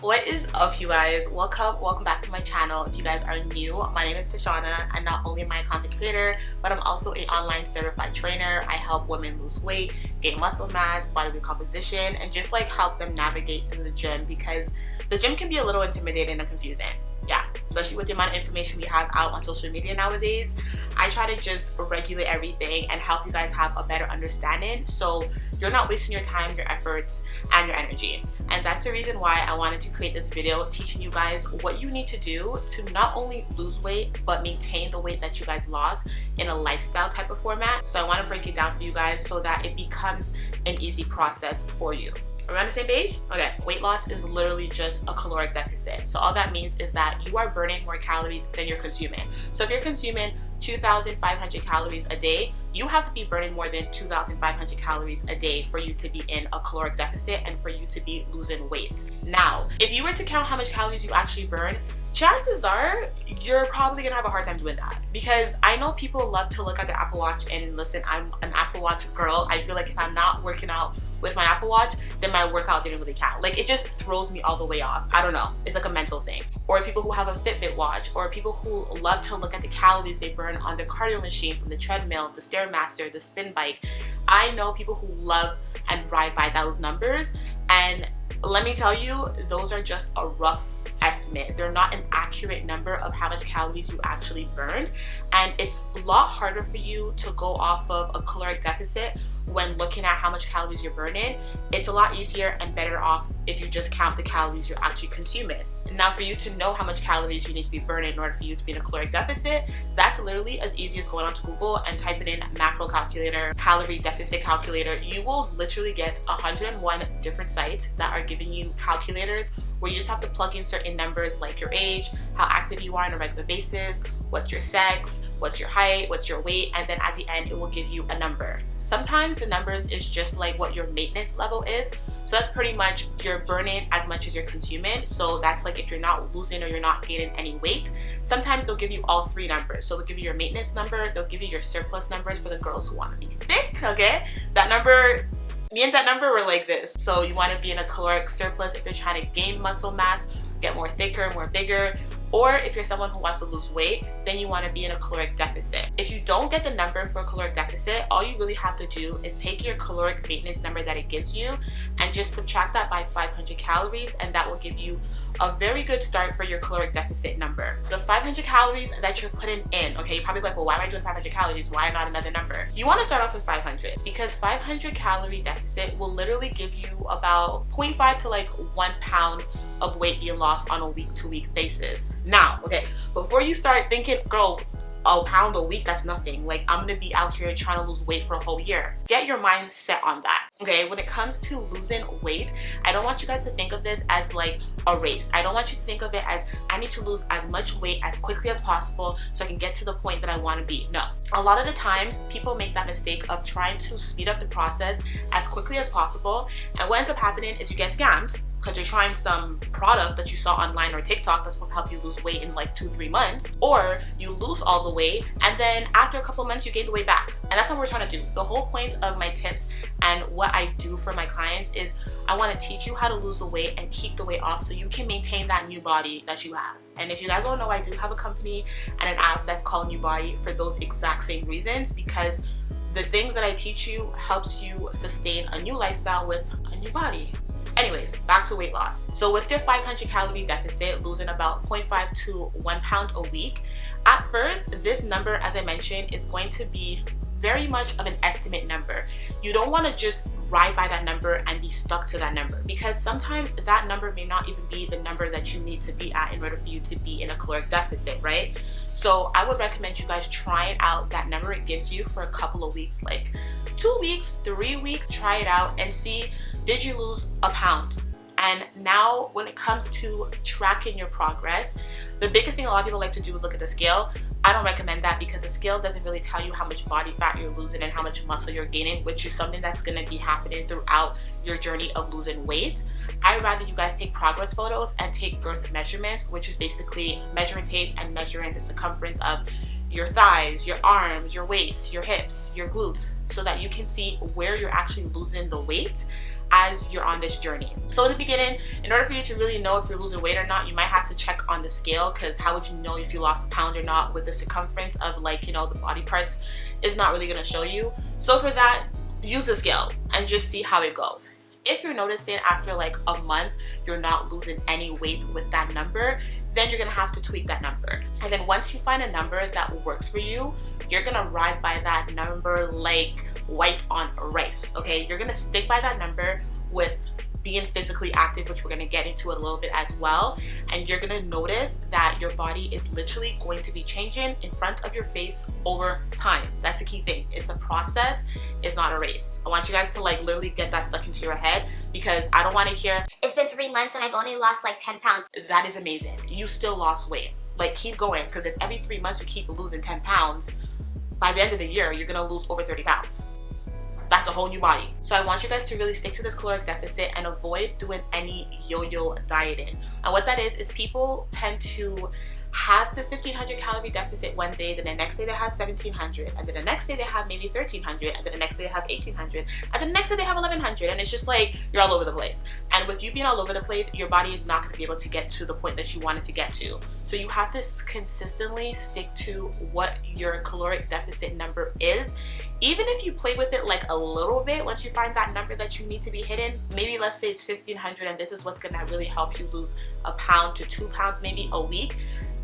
What is up, you guys? Welcome back to my channel. If you guys are new, my name is Tashana, and not only am I a content creator, but I'm also an online certified trainer. I help women lose weight, gain muscle mass, body recomposition, and just like help them navigate through the gym, because the gym can be a little intimidating and confusing. Yeah, especially with the amount of information we have out on social media nowadays. I try to just regulate everything and help you guys have a better understanding so you're not wasting your time, your efforts, and your energy. And that's the reason why I wanted to create this video teaching you guys what you need to do to not only lose weight but maintain the weight that you guys lost in a lifestyle type of format. So I want to break it down for you guys so that it becomes an easy process for you. Are we on the same page? Okay, weight loss is literally just a caloric deficit. So all that means is that you are burning more calories than you're consuming. So if you're consuming 2,500 calories a day, you have to be burning more than 2,500 calories a day for you to be in a caloric deficit and for you to be losing weight. Now, if you were to count how much calories you actually burn, chances are you're probably gonna have a hard time doing that, because I know people love to look at the Apple Watch, and listen, I'm an Apple Watch girl. I feel like if I'm not working out with my Apple Watch, then my workout didn't really count. Like, it just throws me all the way off. I don't know, it's like a mental thing. Or people who have a Fitbit watch, or people who love to look at the calories they burn on their cardio machine from the treadmill, the Stairmaster, the spin bike. I know people who love and ride by those numbers, and let me tell you, those are just a rough estimate. They're not an accurate number of how much calories you actually burn, and it's a lot harder for you to go off of a caloric deficit when looking at how much calories you're burning. It's a lot easier and better off if you just count the calories you're actually consuming. Now, for you to know how much calories you need to be burning in order for you to be in a caloric deficit, that's literally as easy as going onto Google and typing in macro calculator, calorie deficit calculator. You will literally get 101 different sites that are giving you calculators where you just have to plug in certain numbers like your age, how active you are on a regular basis, what's your sex, what's your height, what's your weight, and then at the end it will give you a number. Sometimes the numbers is just like what your maintenance level is. So that's pretty much you're burning as much as you're consuming. So that's like if you're not losing or you're not gaining any weight. Sometimes they'll give you all three numbers. So they'll give you your maintenance number, they'll give you your surplus numbers for the girls who want to be thick, okay? That number, me and that number were like this. So you want to be in a caloric surplus if you're trying to gain muscle mass, get more thicker, more bigger. Or if you're someone who wants to lose weight, then you want to be in a caloric deficit. If you don't get the number for a caloric deficit, all you really have to do is take your caloric maintenance number that it gives you and just subtract that by 500 calories, and that will give you a very good start for your caloric deficit number. The 500 calories that you're putting in, okay, you're probably like, well, why am I doing 500 calories? Why not another number? You want to start off with 500, because 500 calorie deficit will literally give you about 0.5 to like 1 pound of weight being lost on a week-to-week basis. Now, okay, before you start thinking, girl, a pound a week, that's nothing. Like, I'm gonna be out here trying to lose weight for a whole year. Get your mind set on that, okay? When it comes to losing weight, I don't want you guys to think of this as like a race. I don't want you to think of it as, I need to lose as much weight as quickly as possible so I can get to the point that I want to be. No. A lot of the times, people make that mistake of trying to speed up the process as quickly as possible, and what ends up happening is you get scammed because you're trying some product that you saw online or TikTok that's supposed to help you lose weight in like 2-3 months, or you lose all the weight and then after a couple months you gain the weight back. And that's what we're trying to do. The whole point of my tips and what I do for my clients is I want to teach you how to lose the weight and keep the weight off so you can maintain that new body that you have. And if you guys don't know, I do have a company and an app that's called NUBODY for those exact same reasons, because the things that I teach you helps you sustain a new lifestyle with a new body. Anyways, back to weight loss. So with your 500 calorie deficit, losing about 0.5 to 1 pound a week, at first, this number, as I mentioned, is going to be very much of an estimate number. You don't want to just ride by that number and be stuck to that number, because sometimes that number may not even be the number that you need to be at in order for you to be in a caloric deficit, right? So I would recommend you guys trying out that number it gives you for a couple of weeks, like 2 weeks, 3 weeks. Try it out and see, did you lose a pound? And now when it comes to tracking your progress, the biggest thing a lot of people like to do is look at the scale. I don't recommend that, because the scale doesn't really tell you how much body fat you're losing and how much muscle you're gaining, which is something that's going to be happening throughout your journey of losing weight. I'd rather you guys take progress photos and take girth measurements, which is basically measuring tape and measuring the circumference of your thighs, your arms, your waist, your hips, your glutes, so that you can see where you're actually losing the weight. as you're on this journey. So in the beginning, in order for you to really know if you're losing weight or not, you might have to check on the scale, because how would you know if you lost a pound or not with the circumference of, like, you know, the body parts is not really going to show you. So for that, use the scale and just see how it goes. If you're noticing after like a month you're not losing any weight with that number, then you're gonna have to tweak that number. And then once you find a number that works for you, you're gonna ride by that number like white on rice, okay? You're gonna stick by that number with being physically active, which we're going to get into it a little bit as well. And you're going to notice that your body is literally going to be changing in front of your face over time. That's the key thing. It's a process. It's not a race. I want you guys to like literally get that stuck into your head, because I don't want to hear, it's been 3 months and I've only lost like 10 pounds. That is amazing. You still lost weight. Like, keep going, because if every 3 months you keep losing 10 pounds, by the end of the year, you're going to lose over 30 pounds. That's a whole new body. So I want you guys to really stick to this caloric deficit and avoid doing any yo-yo dieting. And what that is people tend to have the 1500 calorie deficit one day, then the next day they have 1700, and then the next day they have maybe 1300, and then the next day they have 1800, and then the next day they have 1100, and it's just like you're all over the place. And with you being all over the place, your body is not going to be able to get to the point that you wanted to get to. So you have to consistently stick to what your caloric deficit number is. Even if you play with it like a little bit, once you find that number that you need to be hitting, maybe let's say it's 1500, and this is what's going to really help you lose a pound to 2 pounds maybe a week.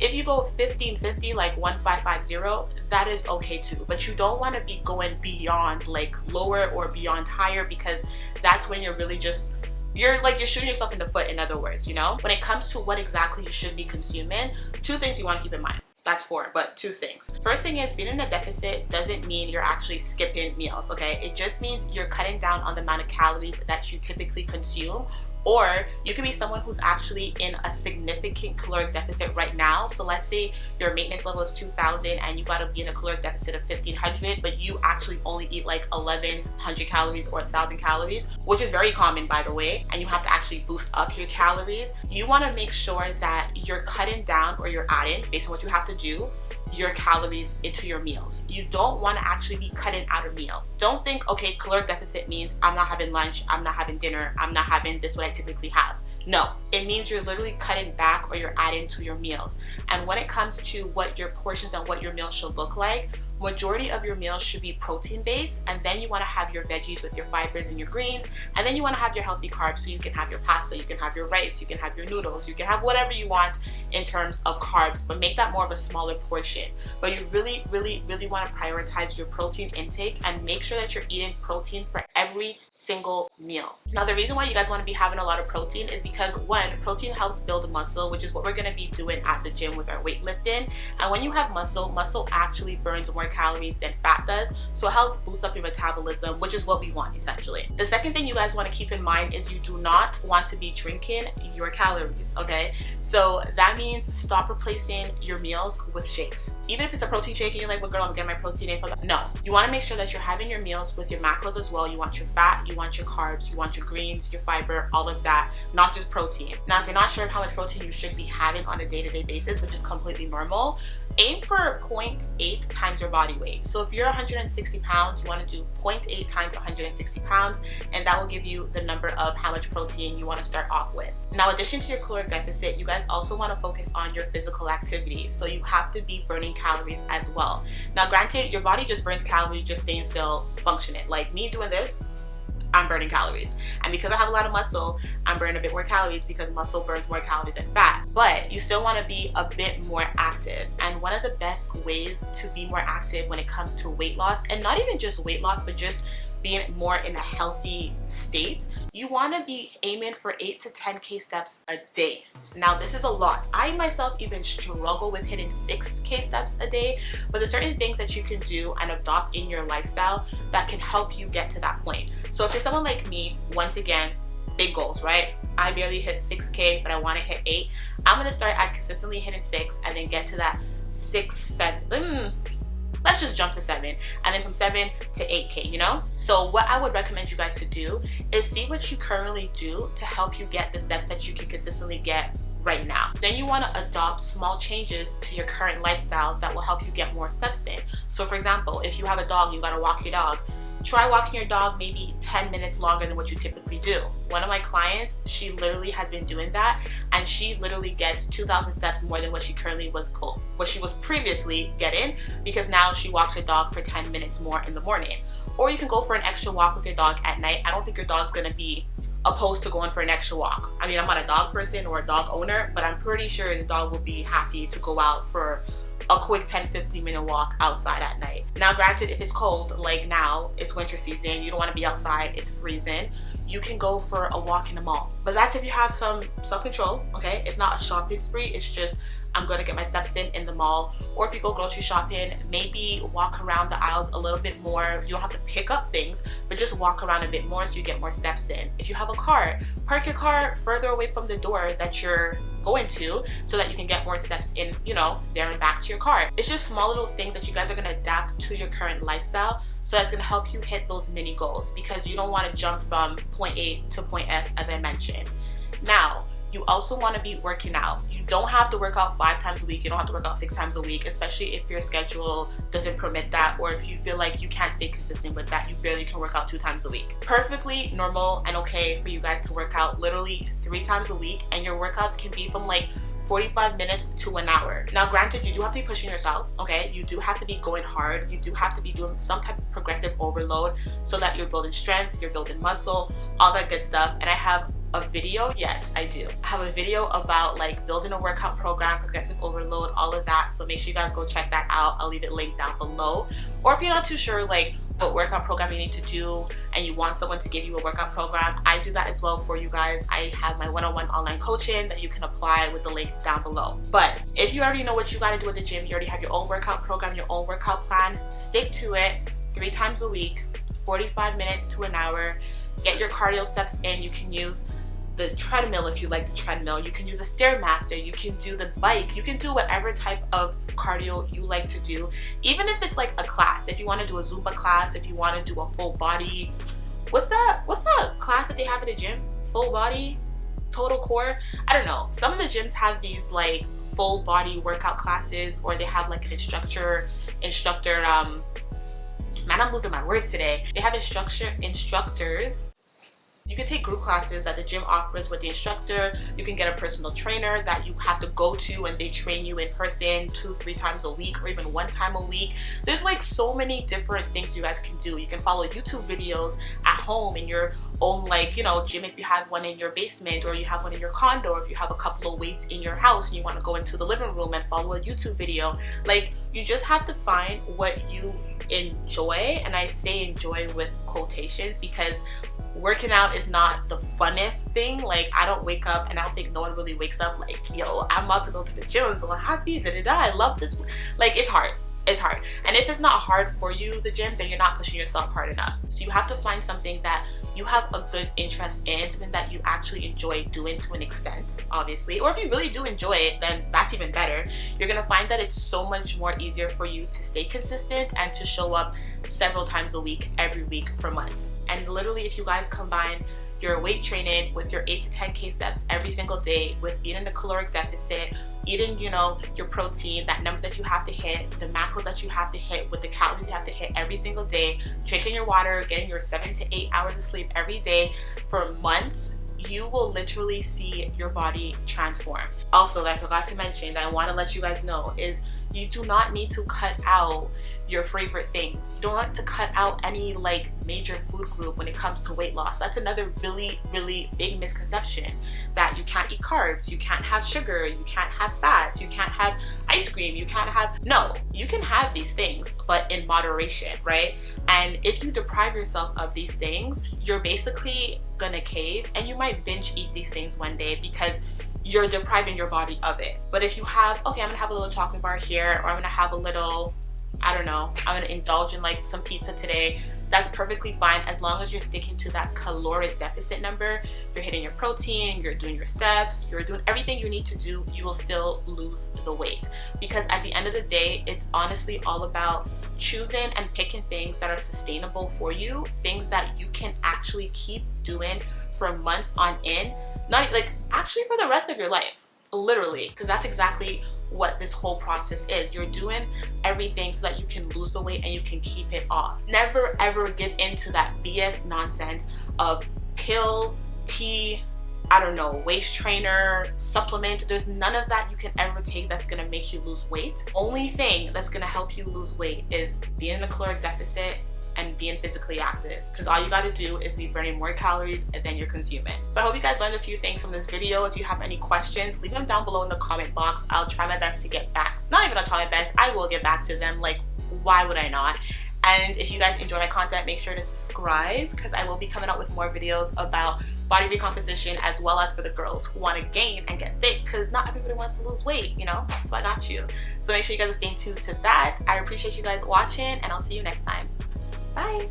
If you go 1550, like 1550, that is okay too. But you don't want to be going beyond like lower or beyond higher, because that's when you're really just, you're shooting yourself in the foot, in other words, you know? When it comes to what exactly you should be consuming, 2 things you want to keep in mind. That's 4, but 2 things. First thing is, being in a deficit doesn't mean you're actually skipping meals, okay? It just means you're cutting down on the amount of calories that you typically consume. Or you could be someone who's actually in a significant caloric deficit right now. So let's say your maintenance level is 2000 and you gotta be in a caloric deficit of 1500, but you actually only eat like 1100 calories or 1000 calories, which is very common, by the way, and you have to actually boost up your calories. You wanna make sure that you're cutting down, or you're adding, based on what you have to do, your calories into your meals. You don't want to actually be cutting out a meal. Don't think, okay, caloric deficit means I'm not having lunch, I'm not having dinner, I'm not having this what I typically have. No, it means you're literally cutting back, or you're adding to your meals. And when it comes to what your portions and what your meals should look like, majority of your meals should be protein based, and then you want to have your veggies with your fibers and your greens, and then you want to have your healthy carbs. So you can have your pasta, you can have your rice, you can have your noodles, you can have whatever you want in terms of carbs, but make that more of a smaller portion. But you really want to prioritize your protein intake and make sure that you're eating protein for every single meal. Now, the reason why you guys want to be having a lot of protein is because, 1, protein helps build muscle, which is what we're going to be doing at the gym with our weightlifting. And when you have muscle actually burns more calories than fat does, so it helps boost up your metabolism, which is what we want essentially. The second thing you guys want to keep in mind is you do not want to be drinking your calories, okay? So that means stop replacing your meals with shakes. Even if it's a protein shake and you're like, well girl, I'm getting my protein in from that. No, you want to make sure that you're having your meals with your macros as well. You want your fat, you want your carbs, you want your greens, your fiber, all of that, not just protein. Now, if you're not sure of how much protein you should be having on a day-to-day basis, which is completely normal, aim for 0.8 times your body weight. So if you're 160 pounds, you want to do 0.8 times 160 pounds, and that will give you the number of how much protein you want to start off with. Now, in addition to your caloric deficit, you guys also want to focus on your physical activity. So you have to be burning calories as well. Now, granted, your body just burns calories just staying still, functioning. Like me doing this, I'm burning calories. And because I have a lot of muscle, I'm burning a bit more calories, because muscle burns more calories than fat. But you still want to be a bit more active. And one of the best ways to be more active when it comes to weight loss, and not even just weight loss, but just being more in a healthy state, you want to be aiming for 8 to 10k steps a day. Now, this is a lot. I myself even struggle with hitting 6k steps a day, but there's certain things that you can do and adopt in your lifestyle that can help you get to that point. So if you're someone like me, once again, big goals, right? I barely hit 6k, but I want to hit 8. I'm going to start at consistently hitting 6 and then get to that 6, 7, let's just jump to 7, and then from 7 to 8k, you know? So what I would recommend you guys to do is see what you currently do to help you get the steps that you can consistently get right now. Then you want to adopt small changes to your current lifestyle that will help you get more steps in. So for example, if you have a dog, you got to walk your dog. try walking your dog maybe 10 minutes longer than what you typically do. One of my clients, she literally has been doing that, and she literally gets 2,000 steps more than what she was previously getting, because now she walks her dog for 10 minutes more in the morning. Or you can go for an extra walk with your dog at night. I don't think your dog's gonna be opposed to going for an extra walk. I mean, I'm not a dog person or a dog owner, but I'm pretty sure the dog will be happy to go out for a quick 10-15 minute walk outside at night. Now granted, if it's cold, like now, it's winter season, you don't want to be outside, it's freezing, you can go for a walk in the mall. But that's if you have some self-control, okay? It's not a shopping spree, it's just I'm gonna get my steps in the mall. Or if you go grocery shopping, maybe walk around the aisles a little bit more. You don't have to pick up things, but just walk around a bit more so you get more steps in. If you have a car, park your car further away from the door that you're going to so that you can get more steps in, you know, there and back to your car. It's just small little things that you guys are gonna adapt to your current lifestyle, so that's gonna help you hit those mini goals, because you don't wanna jump from point A to point F, as I mentioned. Now, you also want to be working out. You don't have to work out 5 times a week. You don't have to work out 6 times a week, especially if your schedule doesn't permit that, or if you feel like you can't stay consistent with that, you barely can work out 2 times a week. Perfectly normal and okay for you guys to work out literally 3 times a week, and your workouts can be from like 45 minutes to an hour. Now granted, you do have to be pushing yourself, okay? You do have to be going hard. You do have to be doing some type of progressive overload so that you're building strength, you're building muscle, all that good stuff. And I have a video, yes I do. I have a video about like building a workout program, progressive overload, all of that, so make sure you guys go check that out. I'll leave it linked down below. Or if you're not too sure like what workout program you need to do and you want someone to give you a workout program, I do that as well for you guys. I have my one-on-one online coaching that you can apply with the link down below. But if you already know what you got to do at the gym, you already have your own workout program, your own workout plan, stick to it 3 times a week, 45 minutes to an hour. Get your cardio steps in. You can use the treadmill if you like the treadmill, you can use a Stairmaster, you can do the bike, you can do whatever type of cardio you like to do, even if it's like a class. If you want to do a Zumba class, if you want to do a full body, what's that class that they have at the gym, full body, total core, I don't know, some of the gyms have these like full body workout classes, or they have like an instructor, man, I'm losing my words today. They have instructors. You can take group classes that the gym offers with the instructor. You can get a personal trainer that you have to go to and they train you in person 2-3 times a week, or even 1 time a week. There's like so many different things you guys can do. You can follow YouTube videos at home in your own, like, you know, gym if you have one in your basement, or you have one in your condo, or if you have a couple of weights in your house and you want to go into the living room and follow a YouTube video. Like, you just have to find what you enjoy, and I say enjoy with quotations, because working out is not the funnest thing. Like, I don't wake up, and I don't think no one really wakes up like, yo, I'm about to go to the gym, I'm so happy, I love this. Like, it's hard. It's hard. And if it's not hard for you, the gym, then you're not pushing yourself hard enough. So you have to find something that you have a good interest in, something that you actually enjoy doing to an extent, obviously. Or if you really do enjoy it, then that's even better. You're gonna find that it's so much more easier for you to stay consistent and to show up several times a week, every week for months. And literally, if you guys combine your weight training with your 8 to 10K steps every single day, with being in a caloric deficit, eating, you know, your protein, that number that you have to hit, the macros that you have to hit, with the calories you have to hit every single day, drinking your water, getting your 7 to 8 hours of sleep every day for months, you will literally see your body transform. Also, that I forgot to mention that I want to let you guys know is you do not need to cut out your favorite things. You don't want to cut out any like major food group when it comes to weight loss. That's another really, really big misconception, that you can't eat carbs, you can't have sugar, you can't have fats, you can't have ice cream, you can't have, no, you can have these things, but in moderation, right? And if you deprive yourself of these things, you're basically gonna cave, and you might binge eat these things one day because you're depriving your body of it. But if you have, okay, I'm gonna have a little chocolate bar here, or I'm gonna have a little, I don't know, I'm gonna indulge in like some pizza today, that's perfectly fine, as long as you're sticking to that caloric deficit number. You're hitting your protein, you're doing your steps, you're doing everything you need to do, you will still lose the weight. Because at the end of the day, it's honestly all about choosing and picking things that are sustainable for you, things that you can actually keep doing for months on end, not like actually for the rest of your life. literally, because that's exactly what this whole process is. You're doing everything so that you can lose the weight and you can keep it off. Never ever give into that BS nonsense of pill, tea, I don't know, waist trainer, supplement. There's none of that you can ever take that's gonna make you lose weight. Only thing that's gonna help you lose weight is being in a caloric deficit and being physically active, because all you got to do is be burning more calories than you're consuming. So I hope you guys learned a few things from this video. If you have any questions, leave them down below in the comment box. I'll try my best to get back. Not even I'll try my best, I will get back to them. Like, why would I not? And if you guys enjoy my content, make sure to subscribe, because I will be coming out with more videos about body recomposition, as well as for the girls who want to gain and get fit, because not everybody wants to lose weight, you know? So I got you. So make sure you guys are staying tuned to that. I appreciate you guys watching, and I'll see you next time. Bye.